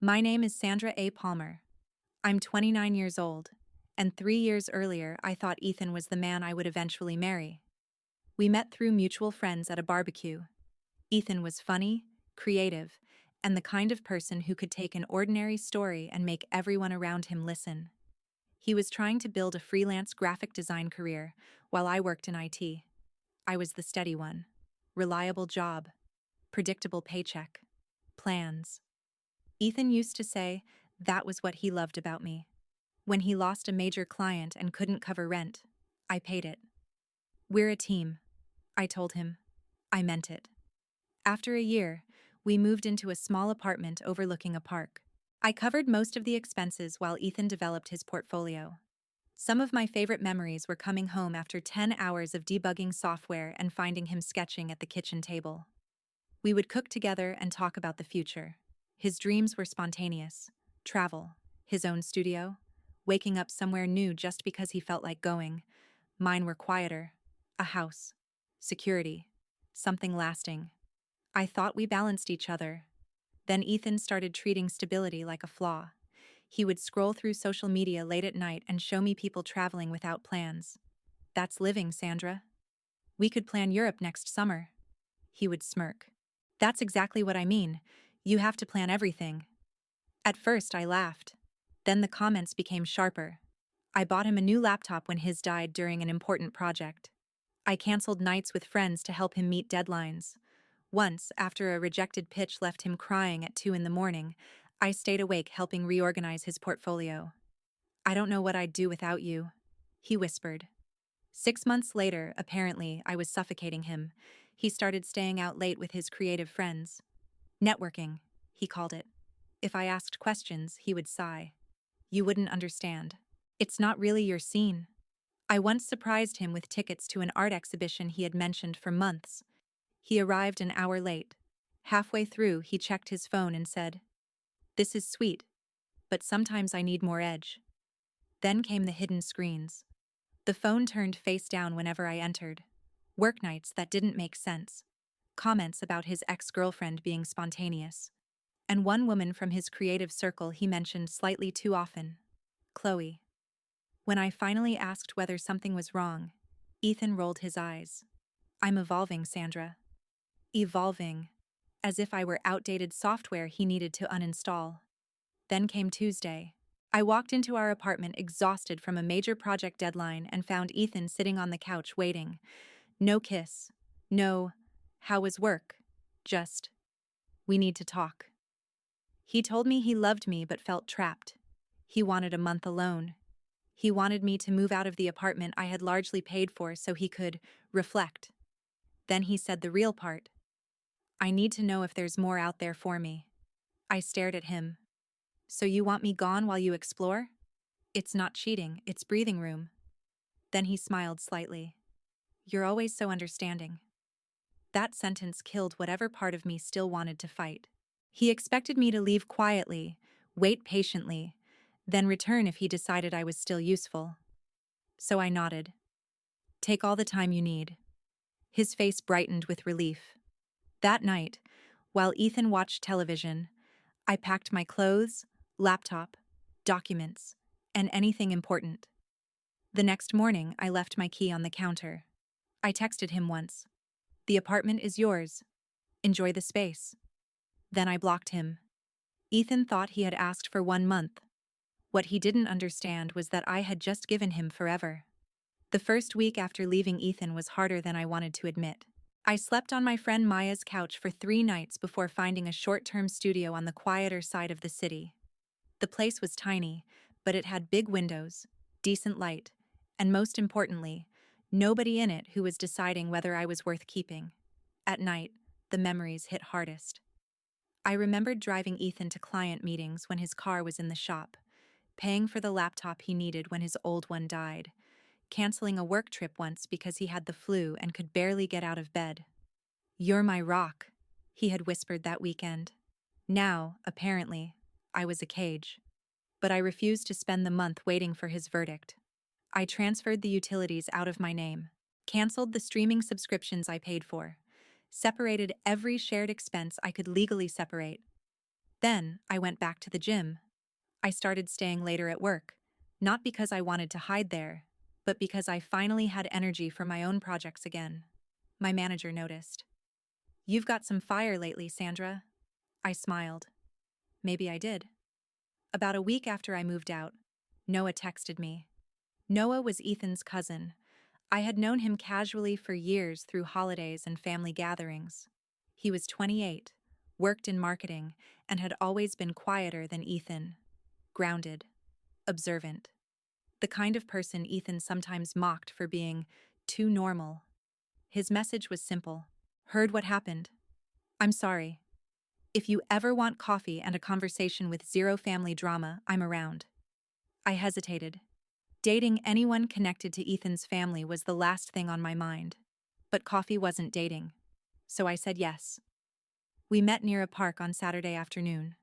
My name is Sandra A. Palmer. I'm 29 years old, and 3 years earlier I thought Ethan was the man I would eventually marry. We met through mutual friends at a barbecue. Ethan was funny, creative, and the kind of person who could take an ordinary story and make everyone around him listen. He was trying to build a freelance graphic design career while I worked in IT. I was the steady one. Reliable job, predictable paycheck, plans. Ethan used to say that was what he loved about me. When he lost a major client and couldn't cover rent, I paid it. We're a team, I told him. I meant it. After a year, we moved into a small apartment overlooking a park. I covered most of the expenses while Ethan developed his portfolio. Some of my favorite memories were coming home after 10 hours of debugging software and finding him sketching at the kitchen table. We would cook together and talk about the future. His dreams were spontaneous: travel, his own studio, waking up somewhere new just because he felt like going. Mine were quieter: a house, security, something lasting. I thought we balanced each other. Then Ethan started treating stability like a flaw. He would scroll through social media late at night and show me people traveling without plans. "That's living, Sandra. We could plan Europe next summer." He would smirk. "That's exactly what I mean. You have to plan everything." At first, I laughed. Then the comments became sharper. I bought him a new laptop when his died during an important project. I canceled nights with friends to help him meet deadlines. Once, after a rejected pitch left him crying at 2 in the morning, I stayed awake helping reorganize his portfolio. "I don't know what I'd do without you," he whispered. 6 months later, apparently, I was suffocating him. He started staying out late with his creative friends. Networking, he called it. If I asked questions, he would sigh. "You wouldn't understand. It's not really your scene." I once surprised him with tickets to an art exhibition he had mentioned for months. He arrived an hour late. Halfway through, he checked his phone and said, "This is sweet, but sometimes I need more edge." Then came the hidden screens. The phone turned face down whenever I entered. Work nights that didn't make sense. Comments about his ex-girlfriend being spontaneous. And one woman from his creative circle he mentioned slightly too often: Chloe. When I finally asked whether something was wrong, Ethan rolled his eyes. "I'm evolving, Sandra." Evolving. As if I were outdated software he needed to uninstall. Then came Tuesday. I walked into our apartment exhausted from a major project deadline and found Ethan sitting on the couch waiting. No kiss. No, "How was work?" Just, "We need to talk." He told me he loved me but felt trapped. He wanted a month alone. He wanted me to move out of the apartment I had largely paid for so he could reflect. Then he said the real part: "I need to know if there's more out there for me." I stared at him. "So you want me gone while you explore?" "It's not cheating, it's breathing room." Then he smiled slightly. "You're always so understanding." That sentence killed whatever part of me still wanted to fight. He expected me to leave quietly, wait patiently, then return if he decided I was still useful. So I nodded. "Take all the time you need." His face brightened with relief. That night, while Ethan watched television, I packed my clothes, laptop, documents, and anything important. The next morning, I left my key on the counter. I texted him once: "The apartment is yours. Enjoy the space." Then I blocked him. Ethan thought he had asked for 1 month. What he didn't understand was that I had just given him forever. The first week after leaving Ethan was harder than I wanted to admit. I slept on my friend Maya's couch for 3 nights before finding a short-term studio on the quieter side of the city. The place was tiny, but it had big windows, decent light, and most importantly, nobody in it who was deciding whether I was worth keeping. At night, the memories hit hardest. I remembered driving Ethan to client meetings when his car was in the shop, paying for the laptop he needed when his old one died, canceling a work trip once because he had the flu and could barely get out of bed. "You're my rock," he had whispered that weekend. Now, apparently, I was a cage. But I refused to spend the month waiting for his verdict. I transferred the utilities out of my name, canceled the streaming subscriptions I paid for, separated every shared expense I could legally separate. Then, I went back to the gym. I started staying later at work, not because I wanted to hide there, but because I finally had energy for my own projects again. My manager noticed. "You've got some fire lately, Sandra." I smiled. Maybe I did. About a week after I moved out, Noah texted me. Noah was Ethan's cousin. I had known him casually for years through holidays and family gatherings. He was 28, worked in marketing, and had always been quieter than Ethan. Grounded, observant. The kind of person Ethan sometimes mocked for being too normal. His message was simple. "Heard what happened. I'm sorry. If you ever want coffee and a conversation with zero family drama, I'm around." I hesitated. Dating anyone connected to Ethan's family was the last thing on my mind. But coffee wasn't dating. So I said yes. We met near a park on Saturday afternoon.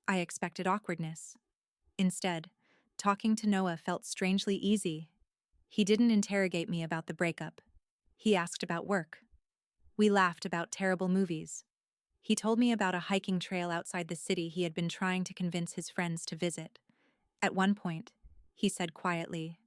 I expected awkwardness. Instead, talking to Noah felt strangely easy. He didn't interrogate me about the breakup. He asked about work. We laughed about terrible movies. He told me about a hiking trail outside the city he had been trying to convince his friends to visit. At one point, he said quietly,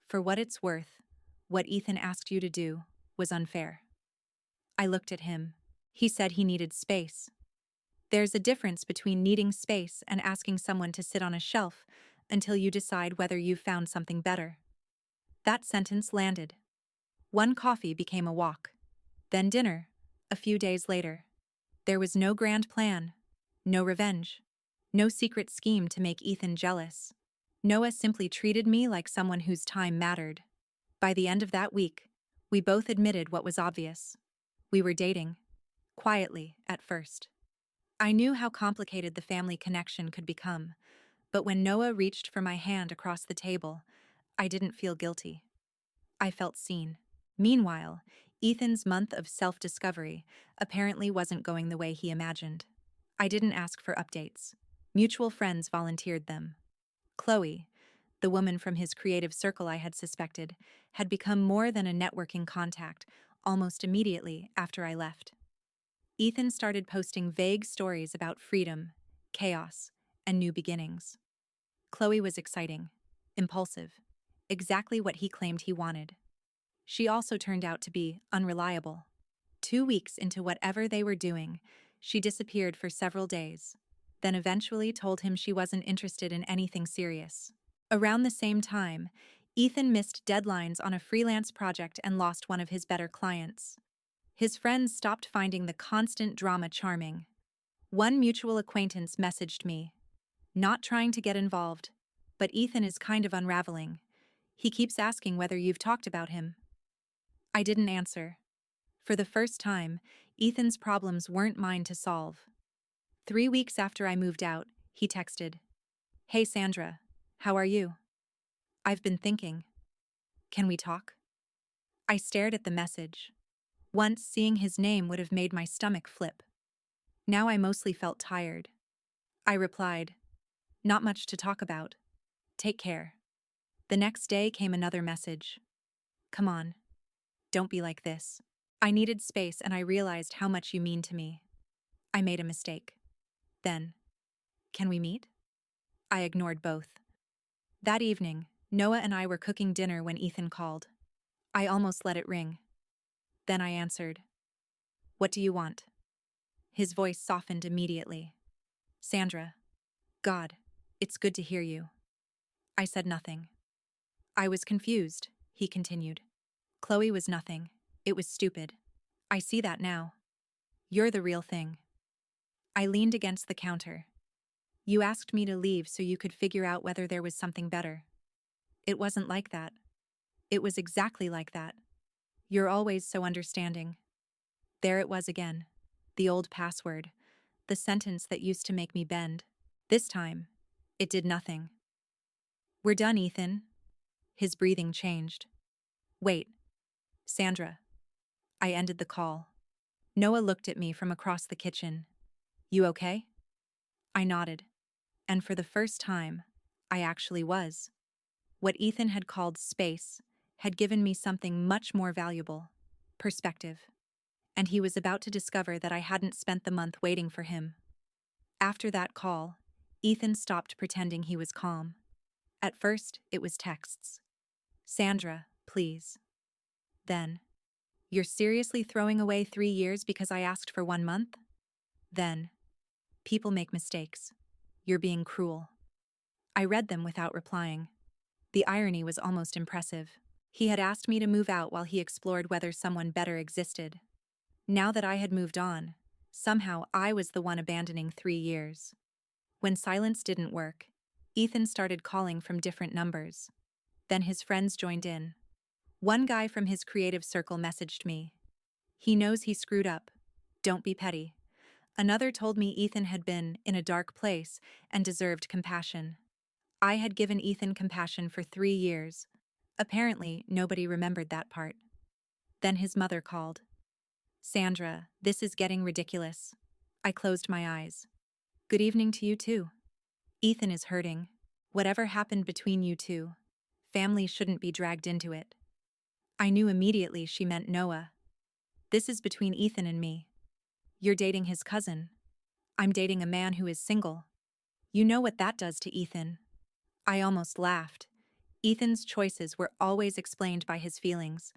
"For what it's worth, what Ethan asked you to do was unfair." I looked at him. He said he needed space. There's a difference between needing space and asking someone to sit on a shelf until you decide whether you've found something better. That sentence landed. One coffee became a walk. Then dinner, a few days later. There was no grand plan, no revenge, no secret scheme to make Ethan jealous. Noah simply treated me like someone whose time mattered. By the end of that week, we both admitted what was obvious. We were dating. Quietly, at first. I knew how complicated the family connection could become, but when Noah reached for my hand across the table, I didn't feel guilty. I felt seen. Meanwhile, Ethan's month of self-discovery apparently wasn't going the way he imagined. I didn't ask for updates. Mutual friends volunteered them. Chloe, the woman from his creative circle I had suspected, had become more than a networking contact almost immediately after I left. Ethan started posting vague stories about freedom, chaos, and new beginnings. Chloe was exciting, impulsive, exactly what he claimed he wanted. She also turned out to be unreliable. 2 weeks into whatever they were doing, she disappeared for several days, then eventually told him she wasn't interested in anything serious. Around the same time, Ethan missed deadlines on a freelance project and lost one of his better clients. His friends stopped finding the constant drama charming. One mutual acquaintance messaged me, "Not trying to get involved, but Ethan is kind of unraveling. He keeps asking whether you've talked about him." I didn't answer. For the first time, Ethan's problems weren't mine to solve. 3 weeks after I moved out, he texted, "Hey Sandra, how are you? I've been thinking. Can we talk?" I stared at the message. Once seeing his name would have made my stomach flip. Now I mostly felt tired. I replied, "Not much to talk about. Take care." The next day came another message. "Come on. Don't be like this. I needed space and I realized how much you mean to me. I made a mistake." Then, "Can we meet?" I ignored both. That evening, Noah and I were cooking dinner when Ethan called. I almost let it ring. Then I answered, "What do you want?" His voice softened immediately. "Sandra, God, it's good to hear you." I said nothing. "I was confused," he continued. "Chloe was nothing. It was stupid. I see that now. You're the real thing." I leaned against the counter. "You asked me to leave so you could figure out whether there was something better. It wasn't like that. It was exactly like that. You're always so understanding." There it was again. The old password. The sentence that used to make me bend. This time, it did nothing. "We're done, Ethan." His breathing changed. "Wait. Sandra." I ended the call. Noah looked at me from across the kitchen. "You okay?" I nodded. And for the first time, I actually was. What Ethan had called space had given me something much more valuable: perspective. And he was about to discover that I hadn't spent the month waiting for him. After that call, Ethan stopped pretending he was calm. At first, it was texts. "Sandra, please." Then, "You're seriously throwing away 3 years because I asked for 1 month?" Then, "People make mistakes. You're being cruel." I read them without replying. The irony was almost impressive. He had asked me to move out while he explored whether someone better existed. Now that I had moved on, somehow I was the one abandoning 3 years. When silence didn't work, Ethan started calling from different numbers. Then his friends joined in. One guy from his creative circle messaged me. "He knows he screwed up. Don't be petty." Another told me Ethan had been in a dark place and deserved compassion. I had given Ethan compassion for 3 years. Apparently, nobody remembered that part. Then his mother called. "Sandra, this is getting ridiculous." I closed my eyes. "Good evening to you too. Ethan is hurting. Whatever happened between you two, family shouldn't be dragged into it." I knew immediately she meant Noah. "This is between Ethan and me. You're dating his cousin. I'm dating a man who is single. You know what that does to Ethan." I almost laughed. Ethan's choices were always explained by his feelings.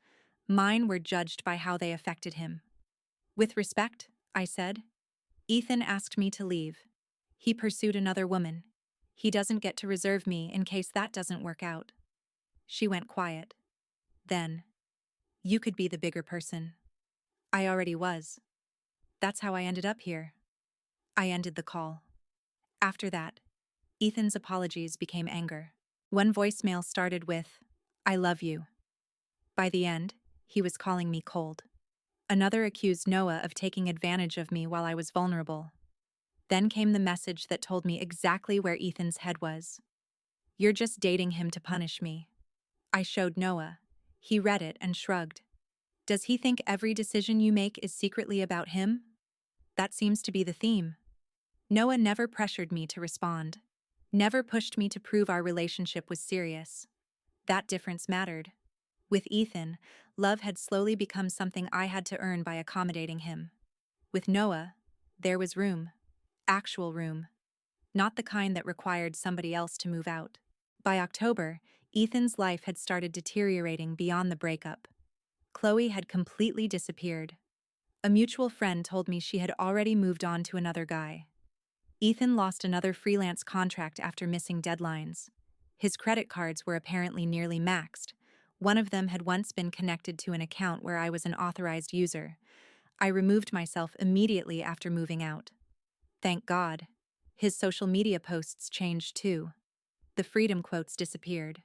Mine were judged by how they affected him. "With respect," I said. "Ethan asked me to leave. He pursued another woman. He doesn't get to reserve me in case that doesn't work out." She went quiet. Then, "You could be the bigger person." I already was. That's how I ended up here. I ended the call. After that, Ethan's apologies became anger. One voicemail started with, "I love you." By the end, he was calling me cold. Another accused Noah of taking advantage of me while I was vulnerable. Then came the message that told me exactly where Ethan's head was. "You're just dating him to punish me." I showed Noah. He read it and shrugged. "Does he think every decision you make is secretly about him?" That seems to be the theme. Noah never pressured me to respond. Never pushed me to prove our relationship was serious. That difference mattered. With Ethan, love had slowly become something I had to earn by accommodating him. With Noah, there was room. Actual room. Not the kind that required somebody else to move out. By October, Ethan's life had started deteriorating beyond the breakup. Chloe had completely disappeared. A mutual friend told me she had already moved on to another guy. Ethan lost another freelance contract after missing deadlines. His credit cards were apparently nearly maxed. One of them had once been connected to an account where I was an authorized user. I removed myself immediately after moving out. Thank God. His social media posts changed too. The freedom quotes disappeared.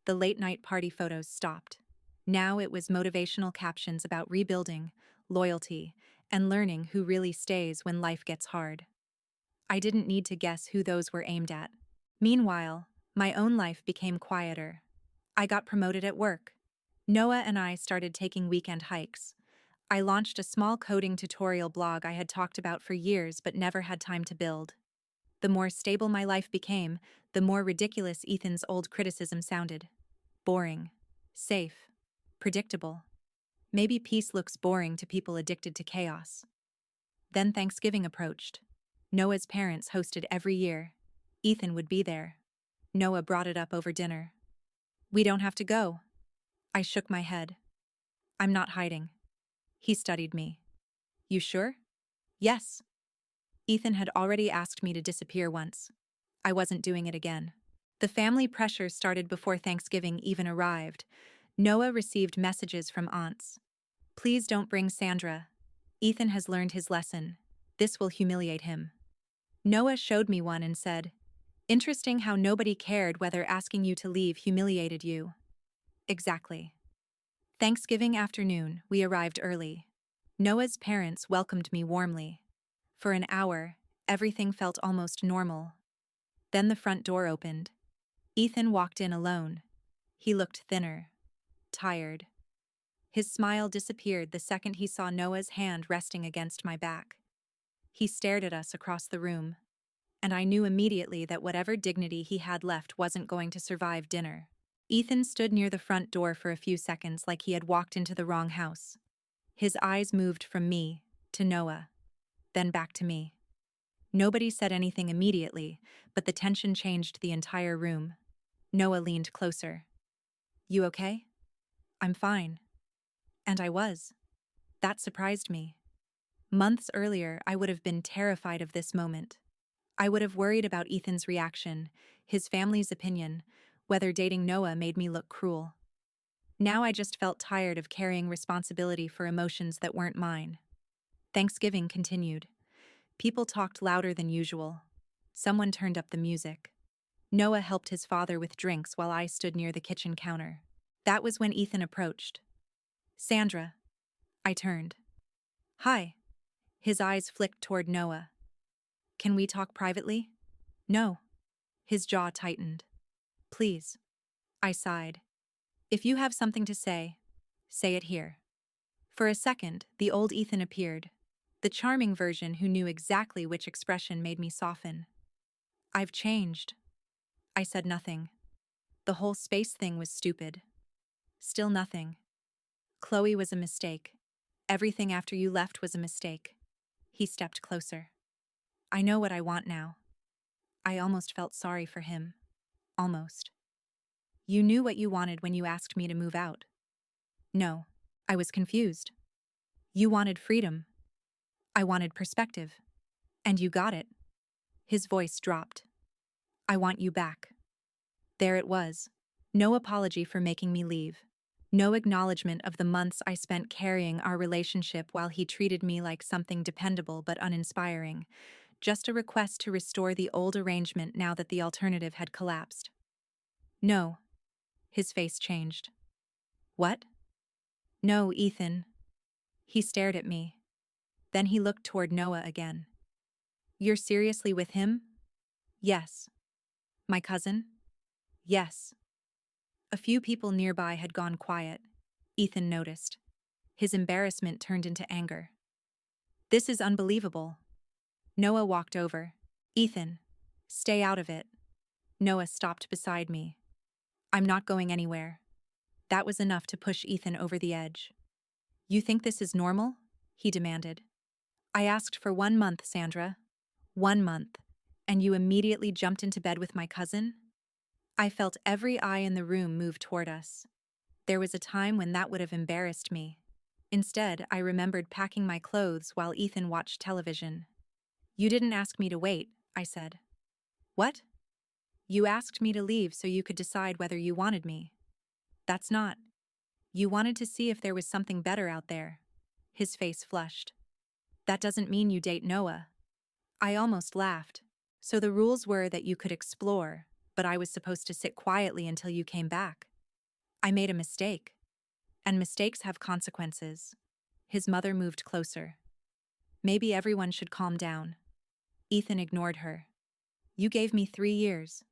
The late-night party photos stopped. Now it was motivational captions about rebuilding, loyalty, and learning who really stays when life gets hard. I didn't need to guess who those were aimed at. Meanwhile, my own life became quieter. I got promoted at work. Noah and I started taking weekend hikes. I launched a small coding tutorial blog I had talked about for years but never had time to build. The more stable my life became, the more ridiculous Ethan's old criticism sounded. Boring. Safe. Predictable. Maybe peace looks boring to people addicted to chaos. Then Thanksgiving approached. Noah's parents hosted every year. Ethan would be there. Noah brought it up over dinner. "We don't have to go." I shook my head. "I'm not hiding." He studied me. "You sure?" "Yes." Ethan had already asked me to disappear once. I wasn't doing it again. The family pressure started before Thanksgiving even arrived. Noah received messages from aunts. "Please don't bring Sandra. Ethan has learned his lesson. This will humiliate him." Noah showed me one and said, "Interesting how nobody cared whether asking you to leave humiliated you." Exactly. Thanksgiving afternoon, we arrived early. Noah's parents welcomed me warmly. For an hour, everything felt almost normal. Then the front door opened. Ethan walked in alone. He looked thinner, tired. His smile disappeared the second he saw Noah's hand resting against my back. He stared at us across the room, and I knew immediately that whatever dignity he had left wasn't going to survive dinner. Ethan stood near the front door for a few seconds like he had walked into the wrong house. His eyes moved from me to Noah, then back to me. Nobody said anything immediately, but the tension changed the entire room. Noah leaned closer. You okay? I'm fine. And I was. That surprised me. Months earlier, I would have been terrified of this moment. I would have worried about Ethan's reaction, his family's opinion, whether dating Noah made me look cruel. Now I just felt tired of carrying responsibility for emotions that weren't mine. Thanksgiving continued. People talked louder than usual. Someone turned up the music. Noah helped his father with drinks while I stood near the kitchen counter. That was when Ethan approached. Sandra. I turned. Hi. His eyes flicked toward Noah. Can we talk privately? No. His jaw tightened. Please. I sighed. If you have something to say it here. For a second, the old Ethan appeared, the charming version who knew exactly which expression made me soften. I've changed. I said nothing. The whole space thing was stupid. Still nothing. Chloe was a mistake. Everything after you left was a mistake. He stepped closer. I know what I want now. I almost felt sorry for him. Almost. You knew what you wanted when you asked me to move out. No, I was confused. You wanted freedom. I wanted perspective. And you got it. His voice dropped. I want you back. There it was. No apology for making me leave. No acknowledgement of the months I spent carrying our relationship while he treated me like something dependable but uninspiring. Just a request to restore the old arrangement now that the alternative had collapsed. No. His face changed. What? No, Ethan. He stared at me. Then he looked toward Noah again. You're seriously with him? Yes. My cousin? Yes. A few people nearby had gone quiet. Ethan noticed. His embarrassment turned into anger. This is unbelievable. Noah walked over. Ethan, stay out of it. Noah stopped beside me. I'm not going anywhere. That was enough to push Ethan over the edge. You think this is normal? He demanded. I asked for 1 month, Sandra. 1 month. And you immediately jumped into bed with my cousin? I felt every eye in the room move toward us. There was a time when that would have embarrassed me. Instead, I remembered packing my clothes while Ethan watched television. You didn't ask me to wait, I said. What? You asked me to leave so you could decide whether you wanted me. That's not. You wanted to see if there was something better out there. His face flushed. That doesn't mean you date Noah. I almost laughed. So the rules were that you could explore, but I was supposed to sit quietly until you came back. I made a mistake. And mistakes have consequences. His mother moved closer. Maybe everyone should calm down. Ethan ignored her. You gave me 3 years.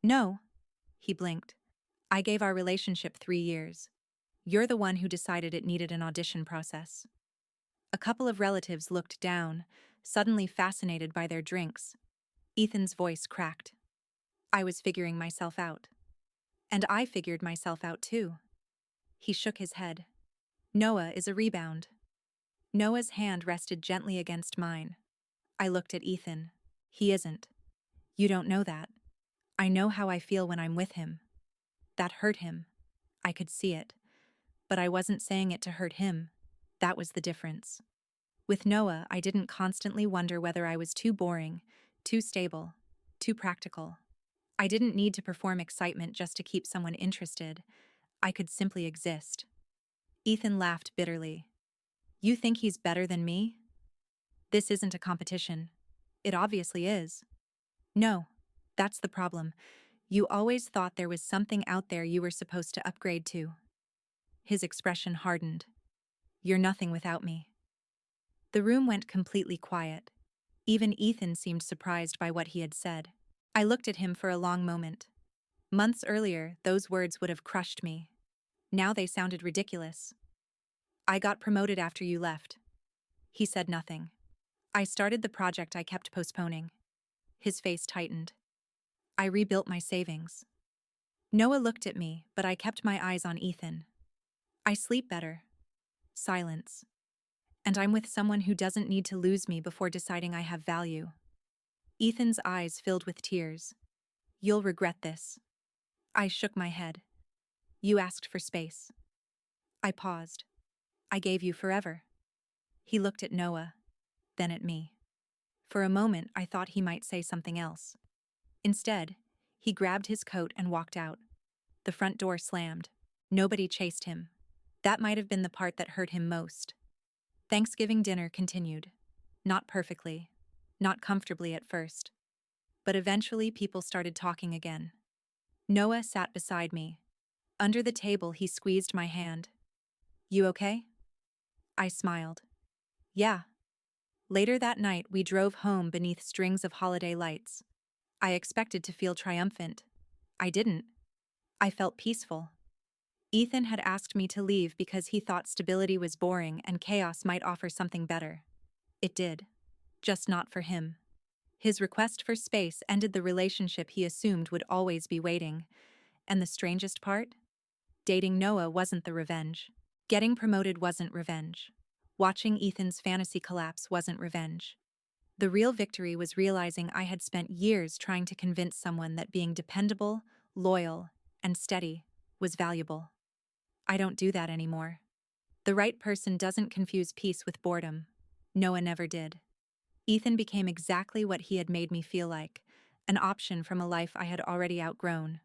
No. He blinked. I gave our relationship 3 years. You're the one who decided it needed an audition process. A couple of relatives looked down, suddenly fascinated by their drinks. Ethan's voice cracked. I was figuring myself out. And I figured myself out too. He shook his head. Noah is a rebound. Noah's hand rested gently against mine. I looked at Ethan. He isn't. You don't know that. I know how I feel when I'm with him. That hurt him. I could see it. But I wasn't saying it to hurt him. That was the difference. With Noah, I didn't constantly wonder whether I was too boring, too stable, too practical. I didn't need to perform excitement just to keep someone interested. I could simply exist. Ethan laughed bitterly. You think he's better than me? This isn't a competition. It obviously is. No, that's the problem. You always thought there was something out there you were supposed to upgrade to. His expression hardened. You're nothing without me. The room went completely quiet. Even Ethan seemed surprised by what he had said. I looked at him for a long moment. Months earlier, those words would have crushed me. Now they sounded ridiculous. I got promoted after you left. He said nothing. I started the project I kept postponing. His face tightened. I rebuilt my savings. Noah looked at me, but I kept my eyes on Ethan. I sleep better. Silence. And I'm with someone who doesn't need to lose me before deciding I have value. Ethan's eyes filled with tears. You'll regret this. I shook my head. You asked for space. I paused. I gave you forever. He looked at Noah, then at me. For a moment, I thought he might say something else. Instead, he grabbed his coat and walked out. The front door slammed. Nobody chased him. That might have been the part that hurt him most. Thanksgiving dinner continued. Not perfectly. Not comfortably at first. But eventually people started talking again. Noah sat beside me. Under the table, he squeezed my hand. You okay? I smiled. Yeah. Later that night, we drove home beneath strings of holiday lights. I expected to feel triumphant. I didn't. I felt peaceful. Ethan had asked me to leave because he thought stability was boring and chaos might offer something better. It did. Just not for him. His request for space ended the relationship he assumed would always be waiting. And the strangest part? Dating Noah wasn't the revenge. Getting promoted wasn't revenge. Watching Ethan's fantasy collapse wasn't revenge. The real victory was realizing I had spent years trying to convince someone that being dependable, loyal, and steady was valuable. I don't do that anymore. The right person doesn't confuse peace with boredom. Noah never did. Ethan became exactly what he had made me feel like, an option from a life I had already outgrown.